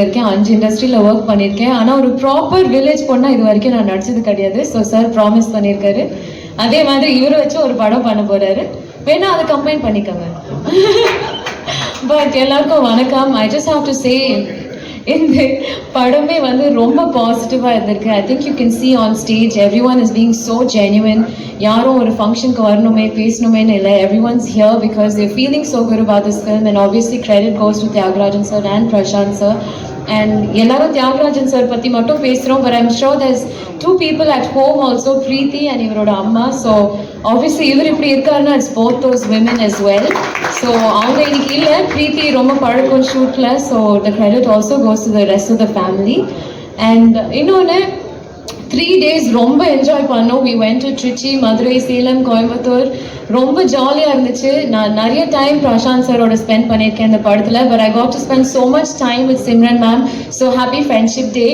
இருக்கேன், 5 இண்டஸ்ட்ரியில ஒர்க் பண்ணியிருக்கேன். ஆனால் ஒரு ப்ராப்பர் வில்லேஜ் பொண்ணா இது வரைக்கும் நான் நடிச்சது கிடையாது. ஸோ சார் ப்ராமிஸ் பண்ணியிருக்காரு. அதே மாதிரி இவரை வச்சு ஒரு படம் பண்ண போறாரு. வேணா அதை கம்பைன் பண்ணிக்கோங்க. பட் எல்லாருக்கும் வணக்கம். I just have to say இந்த படமே வந்து ரொம்ப பாசிட்டிவாக இருந்திருக்கு. I think you can see on stage everyone is being so genuine. யாரும் ஒரு ஃபங்க்ஷனுக்கு வரணுமே பேசணுமேன்னு இல்லை. Everyone's here because they're feeling so good about this film. And obviously credit goes to Thiagarajan sir and Prashanth sir. And எல்லாரும் Thiagarajan sir பற்றி மட்டும் பேசுகிறோம். But I'm sure there's 2 people at home also, Preeti and இவரோட அம்மா. So obviously இவர் இப்படி இருக்காருன்னா it's both those women as well. So அவங்க இன்னைக்கு இல்லை, பிரீத்தி ரொம்ப பழக்கம் ஷூட்டில். So the credit also goes to the rest of the family. And இன்னொன்று 3 days ரொம்ப என்ஜாய் பண்ணோம். we went to Trichy, Madurai, Salem, Coimbatore. ரொம்ப ஜாலியாக இருந்துச்சு. நான் நிறைய டைம் பிரசாந்த் சாரோட ஸ்பெண்ட் பண்ணியிருக்கேன் இந்த படத்தில். But I got to spend so much time with Simran ma'am. So happy friendship day.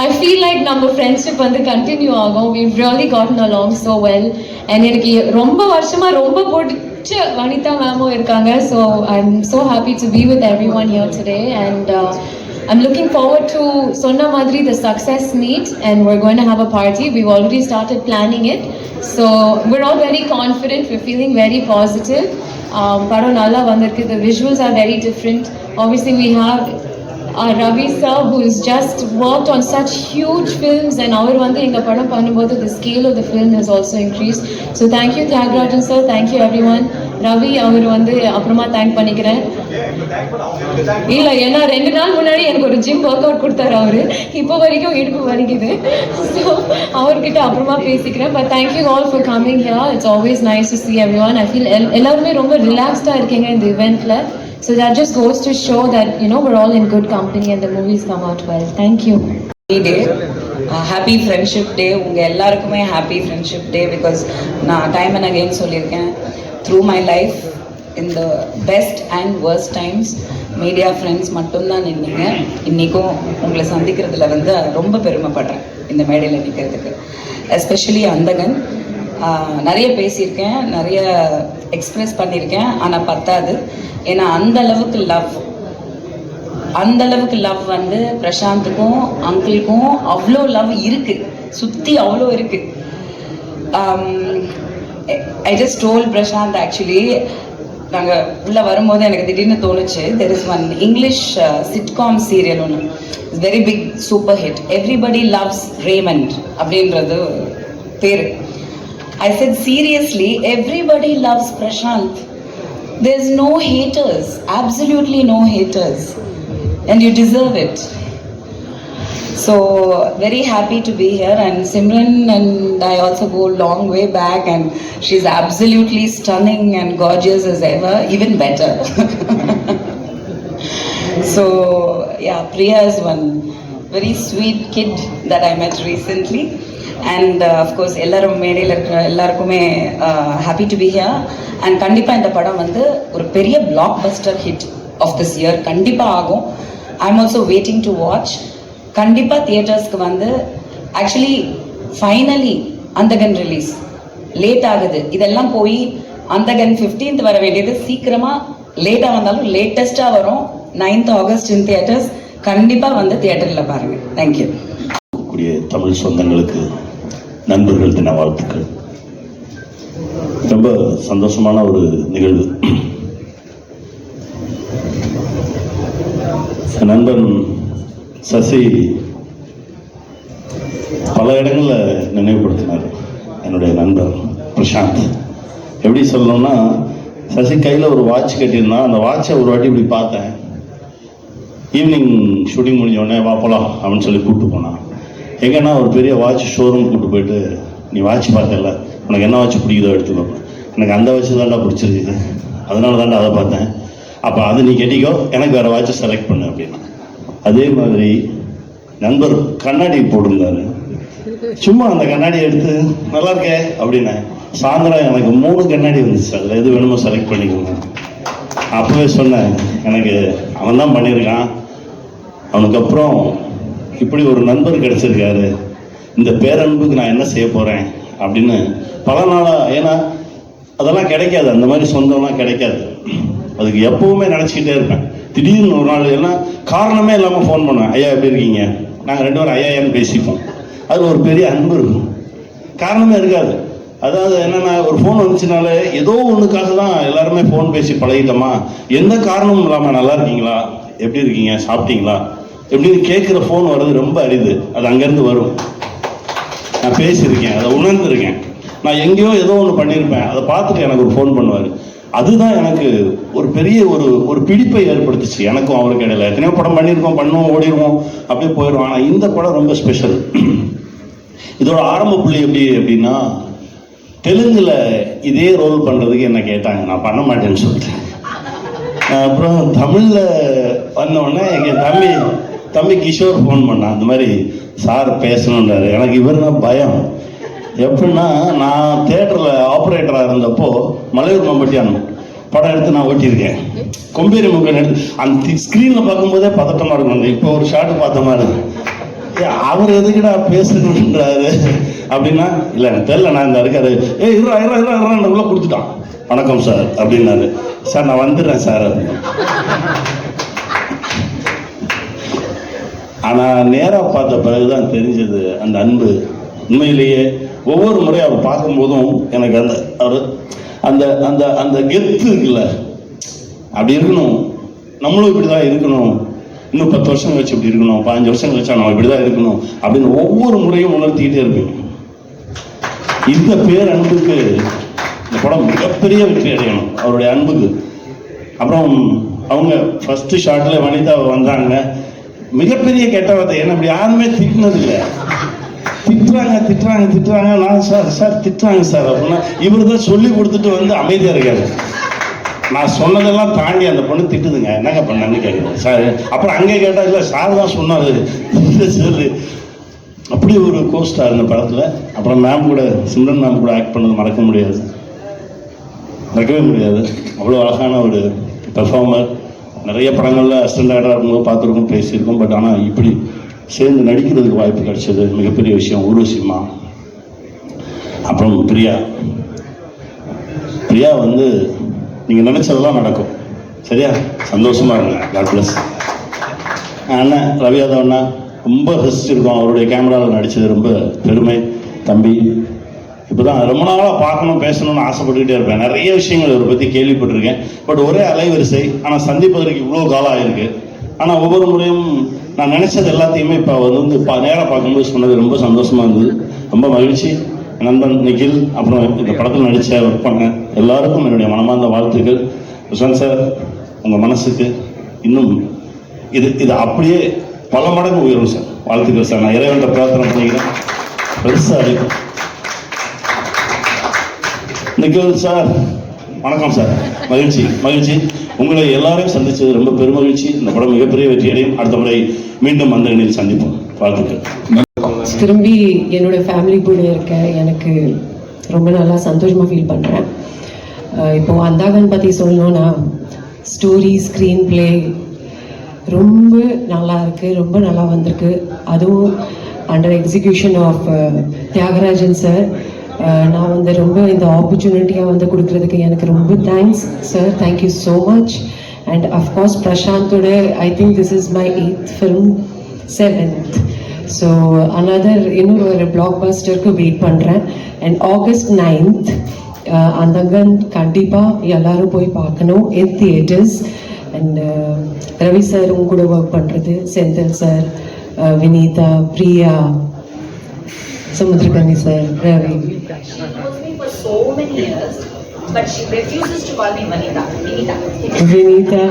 I feel like நம்ம ஃப்ரெண்ட்ஷிப் வந்து கண்டினியூ ஆகும். we've really gotten along so well. and எனக்கு ரொம்ப வருஷமாக ரொம்ப பிடிச்ச வனிதா மேமும் இருக்காங்க. So I am so happy to be with every one here today. And I'm looking forward to Sonna Madri, the success meet, and we're going to have a party. We've already started planning it. So we're all very confident. We're feeling very positive. Padam nalla vandirukku. The visuals are very different. Obviously we have Ravi sir, who has just worked on such huge films, and our vandu inga padam pannumbodhu the scale of the film has also increased. So thank you Tyagarajan sir, thank you everyone. Ravi அவர் வந்து அப்புறமா thank பண்ணிக்கிறேன். இல்லை, ஏன்னா 2 நாள் முன்னாடி எனக்கு ஒரு gym work out கொடுத்தாரு அவரு. இப்போ வரைக்கும் இடுப்பு வலிக்குது. ஸோ அவர்கிட்ட அப்புறமா பேசிக்கிறேன். But thank you all for coming here. It's always nice to see everyone. I feel எல்லாருமே ரொம்ப ரிலாக்ஸ்டாக இருக்கீங்க இந்த இவெண்ட்ல. So that just goes to show that we're all in good company and the movies come out well. Thank you. Happy friendship day. உங்கள் எல்லாருக்குமே happy friendship day. Because நான் time and again சொல்லியிருக்கேன், through my life in the best and worst times media friends மட்டும்தான் நின்னீங்க. இன்றைக்கும் உங்களை சந்திக்கிறதுல வந்து ரொம்ப பெருமைப்படுறேன் இந்த மேடையில் நிற்கிறதுக்கு. எஸ்பெஷலி அந்தகன். நிறைய பேசியிருக்கேன், நிறைய எக்ஸ்ப்ரெஸ் பண்ணியிருக்கேன், ஆனால் பத்தாது. ஏன்னா அந்த அளவுக்கு லவ் வந்து பிரசாந்துக்கும் அங்கிளுக்கும் அவ்வளோ லவ் இருக்குது, சுற்றி அவ்வளோ இருக்குது. I just told Prashanth, actually நாங்கள் உள்ளே வரும்போது எனக்கு திடீர்னு தோணுச்சு, there is one English sitcom serial ஒன்று, it's very big super hit, everybody loves Raymond அப்படின்றது பேர். I said seriously, everybody loves Prashant. There's no haters, absolutely no haters, and you deserve it. So very happy to be here. And Simran and I also go a long way back, and she's absolutely stunning and gorgeous as ever, even better. So yeah, Priya is one very sweet kid that I met recently. And of course எல்லாரும் மேடையில் இருக்கிற எல்லாருக்குமே happy to be here. And கண்டிப்பாக இந்த படம் வந்து ஒரு பெரிய blockbuster hit of this year கண்டிப்பாக ஆகும். I am also waiting to watch. கண்டிப்பாக தியேட்டர்ஸ்க்கு வந்து actually finally Andhagan release late ஆகுது. இதெல்லாம் போய் அந்தகன் 15th வர வேண்டியது சீக்கிரமாக லேட்டாக வந்தாலும் லேட்டஸ்ட்டாக வரும். 9th August in theatres. கண்டிப்பாக வந்து தியேட்டரில் பாருங்கள். தேங்க்யூ. தமிழ் சொந்தங்களுக்கு நண்பர்கள் தின வாழ்த்துக்கள். ரொம்ப சந்தோஷமான ஒரு நிகழ்வு. நண்பன் சசி பல இடங்களில் நினைவுபடுத்தினார். என்னுடைய நண்பர் பிரசாந்த் எப்படி சொல்லணும்னா, சசி கையில் ஒரு வாட்ச் கட்டியிருந்தான். அந்த வாட்சை ஒரு வாட்டி இப்படி பார்த்தேன். ஈவினிங் ஷூட்டிங் முடிஞ்சோடனே வா போகலாம் அப்படின்னு சொல்லி கூப்பிட்டு போனான். எங்கன்னா ஒரு பெரிய வாட்ச் ஷோரூம் கூப்பிட்டு போயிட்டு, நீ வாட்ச் பார்த்தல, உனக்கு என்ன வாட்ச் பிடிக்குதோ எடுத்துக்கோ. எனக்கு அந்த வாட்ச் தான்டா பிடிச்சிருக்குது, அதனால தான்டா அதை பார்த்தேன். அப்போ அது நீ கட்டிக்கோ, எனக்கு வேறு வாட்சை செலக்ட் பண்ணு அப்படின்னா. அதே மாதிரி நண்பர் கண்ணாடி போட்டிருந்தாரு. சும்மா அந்த கண்ணாடியை எடுத்து நல்லா இருக்கே அப்படின்னேன். சாயந்தரம் எனக்கு 3 கண்ணாடி வந்துச்சு, அதில் எது வேணுமோ செலக்ட் பண்ணிக்கோங்க. அப்போவே சொன்னேன், எனக்கு அவன் தான் பண்ணியிருக்கான், அவனுக்கு அப்புறம் இப்படி ஒரு நண்பர் கிடைச்சிருக்காரு, இந்த பேரன்புக்கு நான் என்ன செய்ய போகிறேன் அப்படின்னு பல நாளாக. ஏன்னா அதெல்லாம் கிடைக்காது, அந்த மாதிரி சொந்தம்லாம் கிடைக்காது. அதுக்கு எப்பவுமே நினச்சிக்கிட்டே இருப்பேன். திடீர்னு ஒரு நாள் எல்லாம் காரணமே இல்லாமல் ஃபோன் பண்ணேன், ஐயா எப்படி இருக்கீங்க, நாங்கள் 2 பேரும் ஐயான்னு பேசிப்போம். அது ஒரு பெரிய அன்பு இருக்கும், காரணமே இருக்காது. அதாவது என்னென்னா ஒரு ஃபோன் வந்துச்சுனாலே ஏதோ ஒன்றுக்காக தான் எல்லாருமே ஃபோன் பேசி பழகிட்டோமா, எந்த காரணமும் இல்லாமல் நல்லா இருக்கீங்களா, எப்படி இருக்கீங்க, சாப்பிட்டீங்களா எப்படின்னு கேட்குற ஃபோன் வர்றது ரொம்ப அரிது. அது அங்கேருந்து வரும். நான் பேசியிருக்கேன், அதை உணர்ந்துருக்கேன். நான் எங்கேயோ ஏதோ ஒன்று பண்ணியிருப்பேன், அதை பார்த்துட்டு எனக்கு ஒரு ஃபோன் பண்ணுவார். அதுதான் எனக்கு ஒரு பெரிய ஒரு பிடிப்பை ஏற்படுத்துச்சு எனக்கும் அவருக்கு இடையில. எத்தனையோ படம் பண்ணியிருக்கோம், பண்ணுவோம், ஓடிடுவோம், அப்படியே போயிடுவோம். ஆனால் இந்த படம் ரொம்ப ஸ்பெஷல். இதோட ஆரம்ப புள்ளி எப்படி அப்படின்னா, தெலுங்கில் இதே ரோல் பண்ணுறதுக்கு என்ன கேட்டாங்க, நான் பண்ண மாட்டேன்னு சொல்லிட்டேன். அப்புறம் தமிழில் வந்தோடனே எங்கள் தம்பி கிஷோர் ஃபோன் பண்ணான், இந்த மாதிரி சார் பேசணுன்றாரு. எனக்கு இவர்னா பயம். எப்படின்னா, நான் தேட்டரில் ஆப்ரேட்டராக இருந்தப்போ மலையூர் மம்பட்டியான் படம் எடுத்து நான் ஓட்டியிருக்கேன். கொம்பேரி முகன் எடுத்து அந்த ஸ்க்ரீனில் பார்க்கும்போதே பதட்டமாக இருக்கும். இப்போ ஒரு ஷாட்டு பார்த்த மாதிரி அவர் எதுக்குடா பேசணுன்றாரு அப்படின்னா, இல்லை எனக்கு தெரியல, நான் இந்த இருக்காரு, உள்ள கொடுத்துட்டான், வணக்கம் சார் அப்படின்னாரு. சார் நான் வந்துடுறேன் சார் அப்படின்னு. ஆனால் நேராக பார்த்த பிறகுதான் தெரிஞ்சது அந்த அன்பு. உண்மையிலேயே ஒவ்வொரு முறையும் அவர் பார்க்கும்போதும் எனக்கு அந்த அந்த அந்த கெத்து இருக்குல்ல, அப்படி இருக்கணும், நம்மளும் இப்படி தான் இருக்கணும், இன்னும் 10 வருஷம் கழிச்சு இப்படி இருக்கணும், 15 வருஷம் கழிச்சா நம்ம இப்படி தான் இருக்கணும் அப்படின்னு ஒவ்வொரு முறையும் உணர்த்திக்கிட்டே இருப்பேன். இந்த பேரன்புக்கு இந்த படம் மிகப்பெரிய வெற்றி அடையணும், அவருடைய அன்புக்கு. அப்புறம் அவங்க ஃபர்ஸ்ட் ஷாட்ல வனிதா வந்தாங்க, மிகப்பெரிய கெட்ட வார்த்தை, என்ன அப்படி யாருமே திட்டினது இல்லை. திட்டுறாங்க நான் சார் திட்டுறாங்க சார் அப்படின்னா, இவர் தான் சொல்லி கொடுத்துட்டு வந்து அமைதியாக இருக்காரு. நான் சொன்னதெல்லாம் தாண்டி அந்த பொண்ணு திட்டுதுங்க, என்னங்க பண்ணான்னு கேட்குறேன் சார். அப்புறம் அங்கே கேட்டால் இல்லை சார் தான் சொன்னார் சொல்லு. அப்படி ஒரு கோஸ்டார் இந்த படத்தில். அப்புறம் மேம் கூட, சிம்ரன் மேம் கூட ஆக்ட் பண்ணது மறக்கவே முடியாது. அவ்வளோ அழகான ஒரு பெர்ஃபார்மர். நிறைய படங்களில் அசிஸ்டன்ட் ஆக்டராக இருக்கும்போது பார்த்துருக்கோம், பேசியிருக்கோம். பட் ஆனால் இப்படி சேர்ந்து நடிக்கிறதுக்கு வாய்ப்பு கிடைச்சது மிகப்பெரிய விஷயம். ஊர்வசிமா, அப்புறம் பிரியா வந்து நீங்கள் நினச்சதெல்லாம் நடக்கும், சரியா? சந்தோஷமாக இருங்க. God bless. அண்ணன் ரவி யாதவ் அண்ணா ரொம்ப ரசிச்சிருக்கோம், அவருடைய கேமராவில் நடித்தது ரொம்ப பெருமை. தம்பி இப்போ தான் ரொம்ப நாளாக பார்க்கணும், பேசணும்னு ஆசைப்பட்டுக்கிட்டே இருப்பேன். நிறைய விஷயங்கள் இவரை பற்றி கேள்விப்பட்டிருக்கேன். பட் ஒரே அலைவரிசை, ஆனால் சந்திப்பதற்கு இவ்வளோ காலம் ஆகிருக்கு. ஆனால் ஒவ்வொரு முறையும் நான் நினச்சது எல்லாத்தையுமே இப்போ அவர் வந்து நேராக பார்க்கும்போது சொன்னது ரொம்ப சந்தோஷமாக இருந்தது, ரொம்ப மகிழ்ச்சி. நண்பன் நிகில், அப்புறம் இந்த படத்தில் நடித்த ஒர்க் பண்ண எல்லாருக்கும் என்னுடைய மனமார்ந்த வாழ்த்துக்கள். பிரசாந்த் சார், உங்கள் மனசுக்கு இன்னும் இது அப்படியே பல மடங்கு உயரும் சார். வாழ்த்துக்கள் சார். நான் இறைவன்கிட்ட பிரார்த்தனை பண்ணிக்கிறேன், பெருசாக இருக்கும். நிகில் சார், வணக்கம் சார். மகிழ்ச்சி. உங்களை எல்லாரையும் சந்திச்சது ரொம்ப பெருமகிழ்ச்சி. இந்த படம் மிகப்பெரிய வெற்றியடையும். அடுத்த முறை மீண்டும் அந்த எண்ணில் சந்திப்போம். வாழ்த்துக்கள். திரும்பி என்னோட ஃபேமிலி கூட இருக்க எனக்கு ரொம்ப நல்லா சந்தோஷமாக ஃபீல் பண்ணுறேன். இப்போ அந்தாகன் பற்றி சொல்லணும்னா, ஸ்டோரி, ஸ்க்ரீன் பிளே ரொம்ப நல்லா இருக்குது, ரொம்ப நல்லா வந்திருக்கு. அதுவும் under execution of Thiagarajan sir. நான் வந்து ரொம்ப இந்த ஆப்பர்ச்சுனிட்டியாக வந்து கொடுக்குறதுக்கு எனக்கு ரொம்ப thanks sir. Thank you so much. And of course பிரசாந்தோட I think this is my 8th film, 7th. So another இன்னொரு ஒரு பிளாக் பஸ்டருக்கு வெயிட் பண்ணுறேன். அண்ட் August 9th அந்தங்கன் கண்டிப்பாக எல்லாரும் போய் பார்க்கணும் in theatres. And Ravi sir உங்க கூட ஒர்க் பண்ணுறது, Senthil sir, Vineetha, Priya, Samuthirakani sir, Ravi. She knows me for so many years, but she refuses to call me Vinita. Vinita.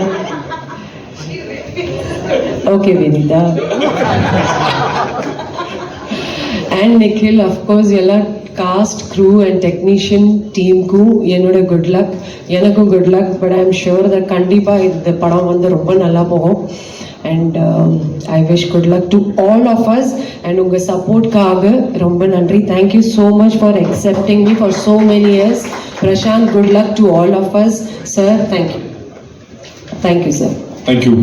Okay, Vinita. And Nikhil, of course, எல்லா cast, crew and technician டீமுக்கும் என்னோட good luck. எனக்கும் good luck. But I am sure that கண்டிப்பாக இந்த படம் வந்து ரொம்ப நல்லா போகும். And I wish good luck to all of us. And உங்கள் சப்போர்ட்காக ரொம்ப நன்றி. Thank you so much for accepting me for so many years. Prashanth, good luck to all of us. Sir, thank you. Thank you sir. Thank you.